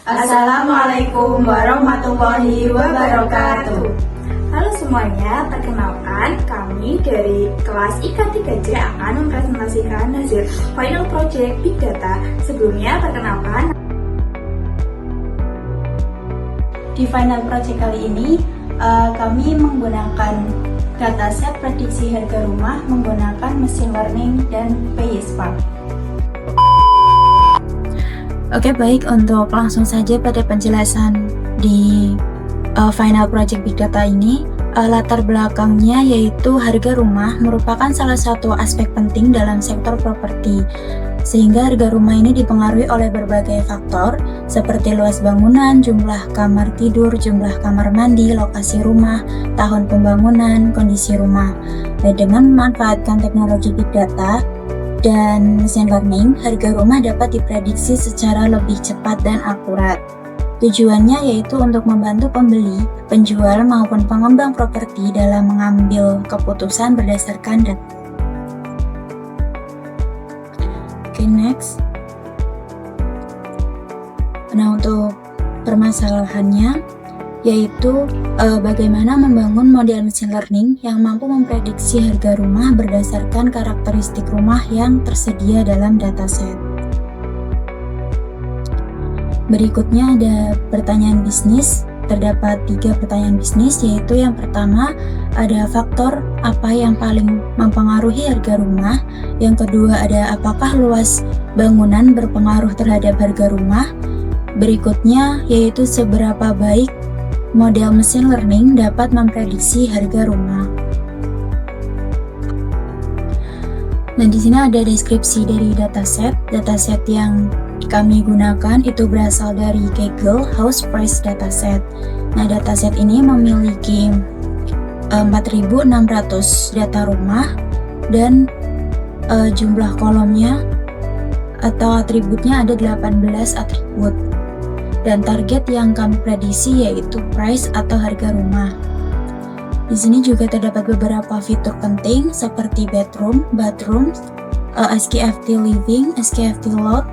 Assalamualaikum warahmatullahi wabarakatuh. Halo semuanya, perkenalkan kami dari kelas IK3J akan mempresentasikan hasil final project Big Data. Sebelumnya, perkenalkan. Di final project kali ini, kami menggunakan dataset prediksi harga rumah menggunakan machine learning dan PySpark. Oke, baik, untuk langsung saja pada penjelasan di final project Big Data ini, latar belakangnya yaitu harga rumah merupakan salah satu aspek penting dalam sektor properti, sehingga harga rumah ini dipengaruhi oleh berbagai faktor seperti luas bangunan, jumlah kamar tidur, jumlah kamar mandi, lokasi rumah, tahun pembangunan, kondisi rumah. Dan dengan memanfaatkan teknologi Big Data dan machine learning, harga rumah dapat diprediksi secara lebih cepat dan akurat. Tujuannya yaitu untuk membantu pembeli, penjual, maupun pengembang properti dalam mengambil keputusan berdasarkan data. Oke, next. Nah, untuk permasalahannya yaitu bagaimana membangun model machine learning yang mampu memprediksi harga rumah berdasarkan karakteristik rumah yang tersedia dalam dataset. Berikutnya ada pertanyaan bisnis. Terdapat 3 pertanyaan bisnis, yaitu yang pertama ada faktor apa yang paling mempengaruhi harga rumah. Yang kedua ada apakah luas bangunan berpengaruh terhadap harga rumah. Berikutnya yaitu seberapa baik model machine learning dapat memprediksi harga rumah. Nah, di sini ada deskripsi dari dataset. Dataset yang kami gunakan itu berasal dari Kaggle House Price Dataset. Nah, dataset ini memiliki 4.600 data rumah dan jumlah kolomnya atau atributnya ada 18 atribut. Dan target yang kami prediksi yaitu price atau harga rumah. Di sini juga terdapat beberapa fitur penting seperti bedroom, bathroom, SKFT living, SKFT lot,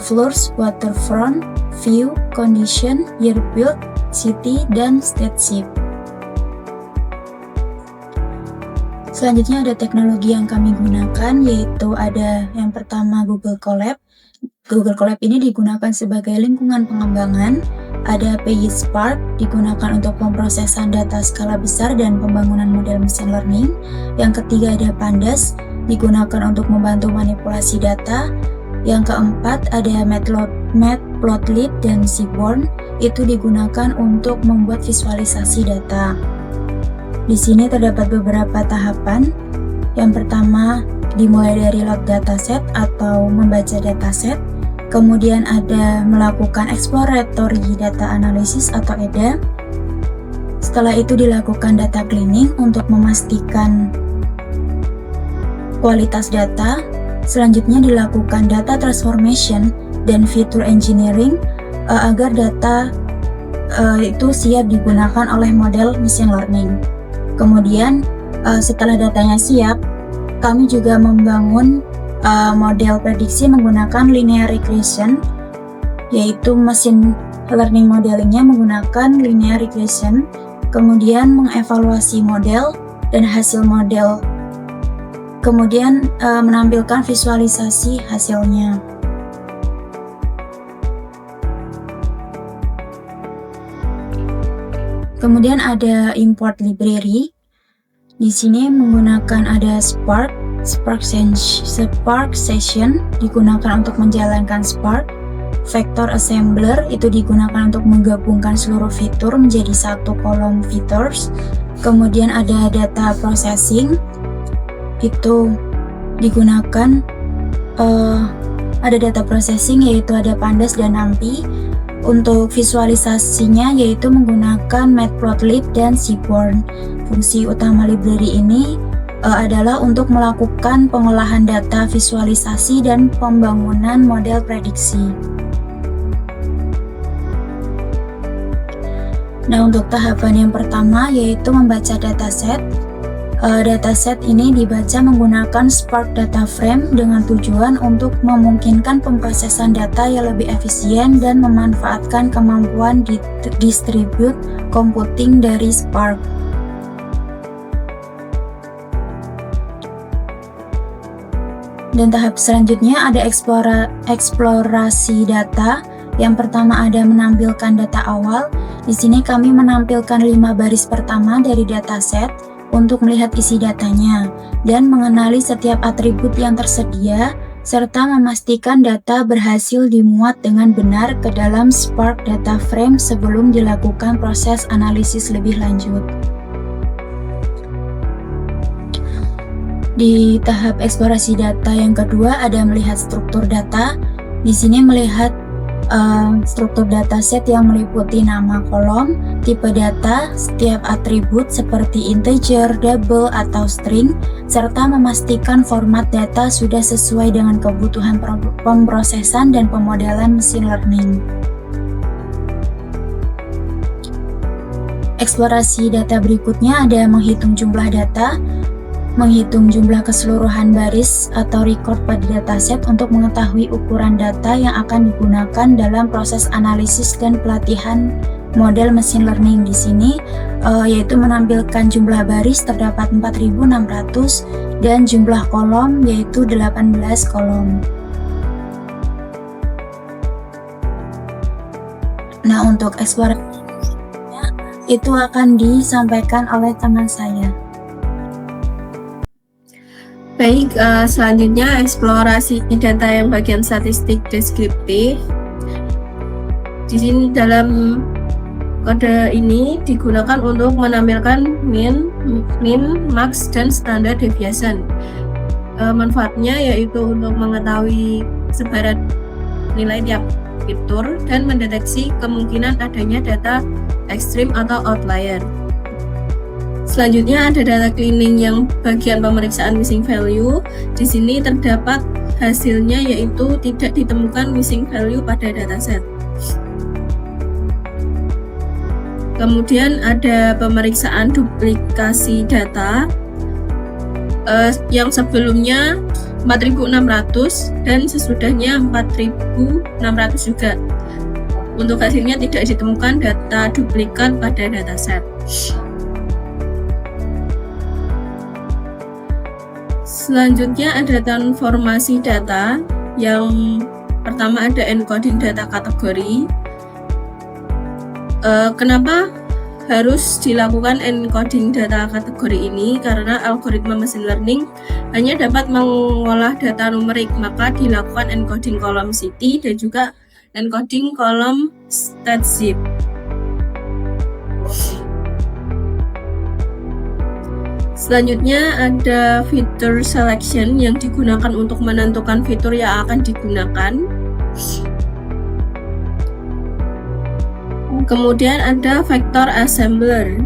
floors, waterfront, view, condition, year build, city, dan stateship. Selanjutnya ada teknologi yang kami gunakan, yaitu ada yang pertama Google Colab. Google Colab ini digunakan sebagai lingkungan pengembangan. Ada PySpark digunakan untuk pemrosesan data skala besar dan pembangunan model machine learning. Yang ketiga ada Pandas digunakan untuk membantu manipulasi data. Yang keempat ada Matplotlib dan Seaborn, itu digunakan untuk membuat visualisasi data. Di sini terdapat beberapa tahapan. Yang pertama dimulai dari load dataset atau membaca dataset. Kemudian ada melakukan exploratory data analysis atau EDA. Setelah itu dilakukan data cleaning untuk memastikan kualitas data. Selanjutnya dilakukan data transformation dan feature engineering agar data itu siap digunakan oleh model machine learning. Kemudian setelah datanya siap, kami juga membangun model prediksi menggunakan linear regression, yaitu machine learning modelingnya menggunakan linear regression, kemudian mengevaluasi model dan hasil model, kemudian menampilkan visualisasi hasilnya. Kemudian ada import library. Di sini menggunakan ada Spark Session digunakan untuk menjalankan Spark. Vector Assembler itu digunakan untuk menggabungkan seluruh fitur menjadi satu kolom features. Kemudian ada data processing, itu digunakan ada data processing yaitu ada Pandas dan NumPy. Untuk visualisasinya yaitu menggunakan Matplotlib dan Seaborn. Fungsi utama library ini adalah untuk melakukan pengolahan data visualisasi dan pembangunan model prediksi. Nah, untuk tahapan yang pertama yaitu membaca dataset. Dataset ini dibaca menggunakan Spark Data Frame dengan tujuan untuk memungkinkan pemrosesan data yang lebih efisien dan memanfaatkan kemampuan distribute computing dari Spark. Dan tahap selanjutnya ada eksplorasi data. Yang pertama ada menampilkan data awal. Di sini kami menampilkan 5 baris pertama dari dataset untuk melihat isi datanya dan mengenali setiap atribut yang tersedia serta memastikan data berhasil dimuat dengan benar ke dalam Spark Data Frame sebelum dilakukan proses analisis lebih lanjut. Di tahap eksplorasi data yang kedua ada melihat struktur data. Di sini melihat struktur dataset yang meliputi nama kolom, tipe data, setiap atribut seperti integer, double, atau string, serta memastikan format data sudah sesuai dengan kebutuhan pemrosesan dan pemodelan machine learning. Eksplorasi data berikutnya ada menghitung jumlah data, menghitung jumlah keseluruhan baris atau record pada dataset untuk mengetahui ukuran data yang akan digunakan dalam proses analisis dan pelatihan model machine learning. Di sini yaitu menampilkan jumlah baris terdapat 4.600 dan jumlah kolom yaitu 18 kolom. Nah, untuk eksplorasi itu akan disampaikan oleh teman saya. Baik, selanjutnya eksplorasi data yang bagian statistik deskriptif. Di sini dalam kode ini digunakan untuk menampilkan min, max, dan standar deviation. Manfaatnya yaitu untuk mengetahui sebaran nilai tiap fitur dan mendeteksi kemungkinan adanya data ekstrim atau outlier. Selanjutnya ada data cleaning yang bagian pemeriksaan missing value. Di sini terdapat hasilnya yaitu tidak ditemukan missing value pada dataset. Kemudian ada pemeriksaan duplikasi data yang sebelumnya 4.600 dan sesudahnya 4.600 juga. Untuk hasilnya tidak ditemukan data duplikat pada dataset. Selanjutnya ada transformasi data. Yang pertama ada encoding data kategori. Kenapa harus dilakukan encoding data kategori ini? Karena algoritma machine learning hanya dapat mengolah data numerik, maka dilakukan encoding kolom city dan juga encoding kolom statzip. Selanjutnya ada feature selection yang digunakan untuk menentukan fitur yang akan digunakan. Kemudian ada vector assembler.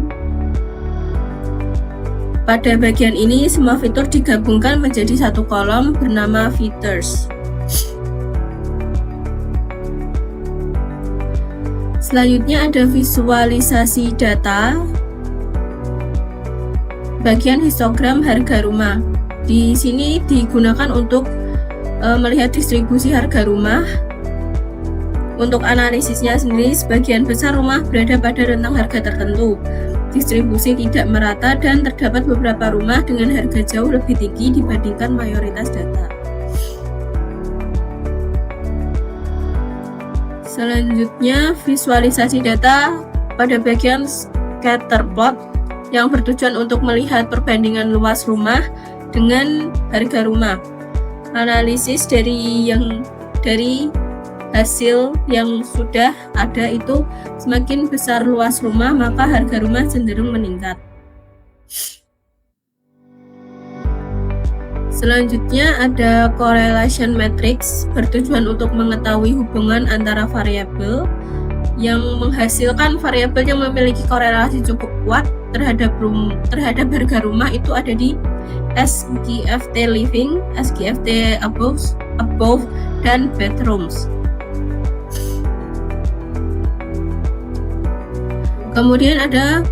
Pada bagian ini semua fitur digabungkan menjadi satu kolom bernama features. Selanjutnya ada visualisasi data. Bagian histogram harga rumah. Di sini digunakan untuk melihat distribusi harga rumah. Untuk analisisnya sendiri, sebagian besar rumah berada pada rentang harga tertentu. Distribusi tidak merata dan terdapat beberapa rumah dengan harga jauh lebih tinggi dibandingkan mayoritas data. Selanjutnya, visualisasi data pada bagian scatter plot yang bertujuan untuk melihat perbandingan luas rumah dengan harga rumah. Analisis dari hasil yang sudah ada itu semakin besar luas rumah, maka harga rumah cenderung meningkat. Selanjutnya ada correlation matrix, bertujuan untuk mengetahui hubungan antara variabel yang menghasilkan variabel yang memiliki korelasi cukup kuat terhadap harga rumah itu ada di SGFT living, SGFT above dan bedrooms. Kemudian ada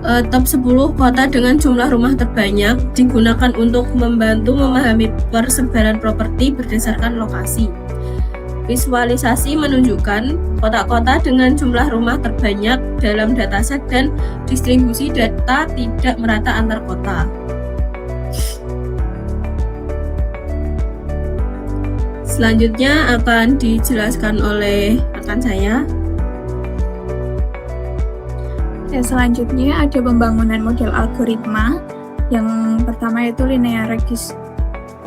Top 10 kota dengan jumlah rumah terbanyak digunakan untuk membantu memahami persebaran properti berdasarkan lokasi. Visualisasi menunjukkan kota-kota dengan jumlah rumah terbanyak dalam dataset dan distribusi data tidak merata antar kota. Selanjutnya akan dijelaskan oleh rekan saya. Selanjutnya ada pembangunan model algoritma. Yang pertama itu linear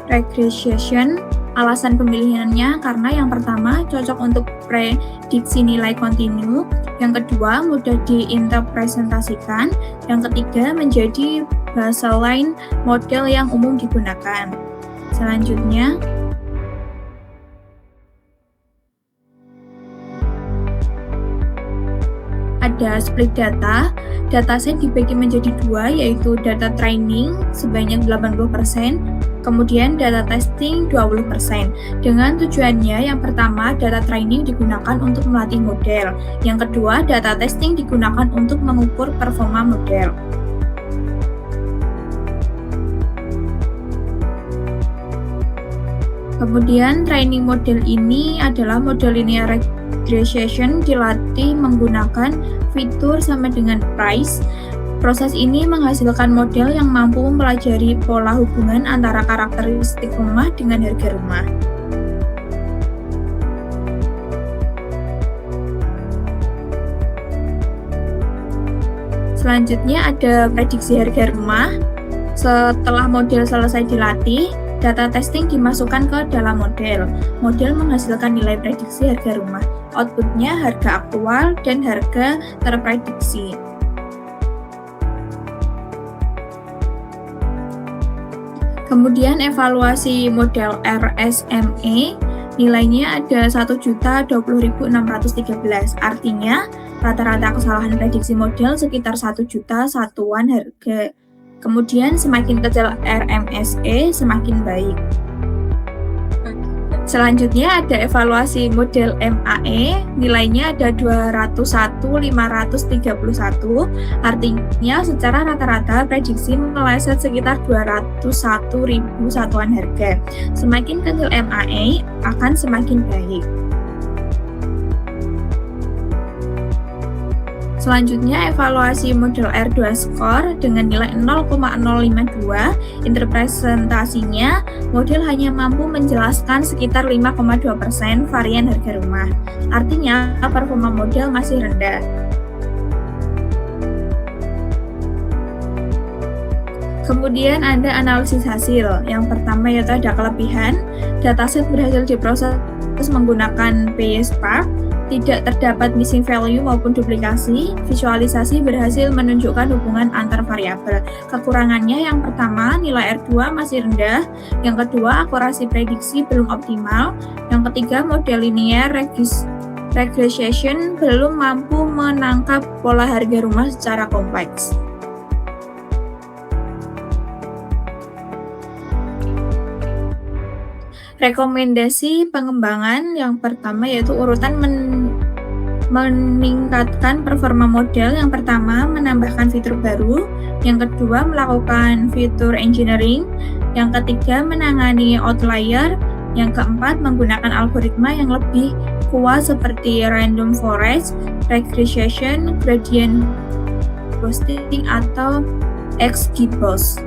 regression. Alasan pemilihannya karena yang pertama cocok untuk prediksi nilai kontinu, yang kedua mudah diinterpretasikan, yang ketiga menjadi baseline model yang umum digunakan. Selanjutnya ada split data. Dataset dibagi menjadi dua, yaitu data training sebanyak 80%, kemudian data testing 20%. Dengan tujuannya, yang pertama data training digunakan untuk melatih model, yang kedua data testing digunakan untuk mengukur performa model. Kemudian training model ini adalah model linear regression dilatih menggunakan fitur sama dengan price. Proses ini menghasilkan model yang mampu mempelajari pola hubungan antara karakteristik rumah dengan harga rumah. Selanjutnya ada prediksi harga rumah. Setelah model selesai dilatih, data testing dimasukkan ke dalam model. Model menghasilkan nilai prediksi harga rumah. Outputnya harga aktual dan harga terprediksi. Kemudian evaluasi model RSME, nilainya ada 1.020.613. Artinya rata-rata kesalahan prediksi model sekitar 1 juta satuan harga. Kemudian semakin kecil RMSE semakin baik. Selanjutnya ada evaluasi model MAE, nilainya ada 201.531, artinya secara rata-rata prediksi meleset sekitar 201.000 satuan harga. Semakin kecil MAE akan semakin baik. Selanjutnya evaluasi model R2 score dengan nilai 0,052. Interpretasinya, model hanya mampu menjelaskan sekitar 5,2% varian harga rumah. Artinya, performa model masih rendah. Kemudian ada analisis hasil. Yang pertama yaitu ada kelebihan. Dataset berhasil diproses menggunakan PySpark. Tidak terdapat missing value maupun duplikasi. Visualisasi berhasil menunjukkan hubungan antar variabel. Kekurangannya yang pertama, nilai R2 masih rendah. Yang kedua, akurasi prediksi belum optimal. Yang ketiga, model linear regression belum mampu menangkap pola harga rumah secara kompleks. Rekomendasi pengembangan yang pertama yaitu urutan meningkatkan performa model. Yang pertama, menambahkan fitur baru. Yang kedua, melakukan fitur engineering. Yang ketiga, menangani outlier. Yang keempat, menggunakan algoritma yang lebih kuat seperti random forest, regression, gradient boosting, atau XGBoost.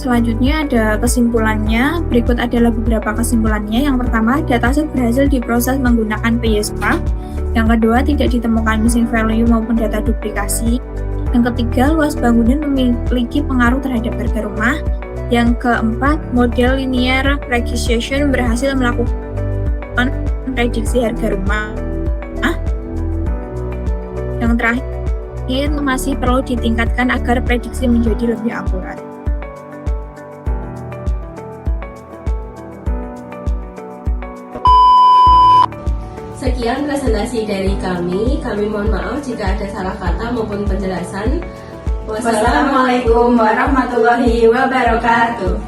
Selanjutnya ada kesimpulannya. Berikut adalah beberapa kesimpulannya. Yang pertama, dataset berhasil diproses menggunakan PySpark. Yang kedua, tidak ditemukan missing value maupun data duplikasi. Yang ketiga, luas bangunan memiliki pengaruh terhadap harga rumah. Yang keempat, model linear regression berhasil melakukan prediksi harga rumah. Yang terakhir, masih perlu ditingkatkan agar prediksi menjadi lebih akurat. Sekian presentasi dari kami. Kami mohon maaf jika ada salah kata maupun penjelasan. Wassalamualaikum warahmatullahi wabarakatuh.